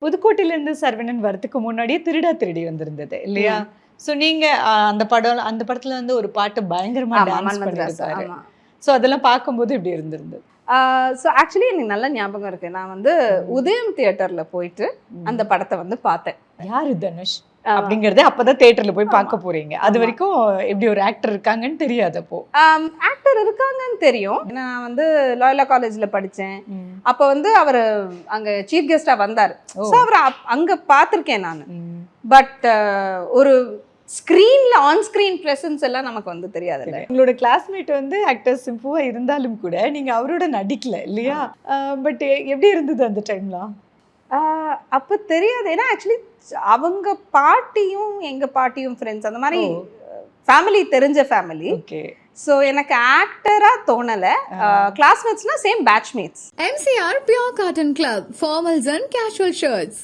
புதுக்கோட்டையிலேருந்து சரவணன் வரதுக்கு முன்னாடியே திருடா திருடி வந்திருந்தது இல்லையா? ஸோ நீங்க அந்த படத்துல வந்து ஒரு பாட்டு பயங்கரமா டான்ஸ் பண்ணிருப்பாரு. ஸோ அதெல்லாம் பார்க்கும்போது இப்படி இருந்திருந்தது. ஸோ ஆக்சுவலி எனக்கு நல்ல ஞாபகம் இருக்கு. நான் வந்து உதயம் தியேட்டர்ல போயிட்டு அந்த படத்தை வந்து பார்த்தேன். யாரு தனுஷ் அப்படிங்கறத அப்பதான் தியேட்டர்ல போய் பார்க்க போறீங்க. அது வரைக்கும் எப்படி ஒரு ஆக்டர் இருக்காங்கன்னு தெரியாது. அப்போ ஆக்டர் இருக்காங்கன்னு தெரியும். நான் வந்து லாயலா காலேஜ்ல படிச்சேன். அப்ப வந்து அவர் அங்க சீஃப் கெஸ்டா வந்தார். ஸோ அவர் அங்க பார்த்திருக்கேன் நான். பட் ஒரு ஸ்க்ரீன்ல ஆன் ஸ்க்ரீன் பிரசன்ஸ் எல்லாம் நமக்கு வந்து தெரியாதுல்ல. உங்களோட கிளாஸ்மேட் வந்து ஆக்டர் சிம்புவா இருந்தாலும் கூட நீங்க அவரோட நடிக்கல இல்லையா? பட் எப்படி இருந்தது அந்த டைம்லாம்? அப்போ தெரியாது. ஏன்னா ஆக்சுவலி அவங்க பாட்டியும் எங்க பாட்டியும் ஃப்ரெண்ட்ஸ், அந்த மாதிரி ஃபேமிலி, தெரிஞ்ச ஃபேமிலி. ஓகே. ஸோ எனக்கு ஆக்டரா தோணலை. கிளாஸ்மேட்ஸ்னா same batchmates. MCR Pure Cotton Club, formals and casual shirts.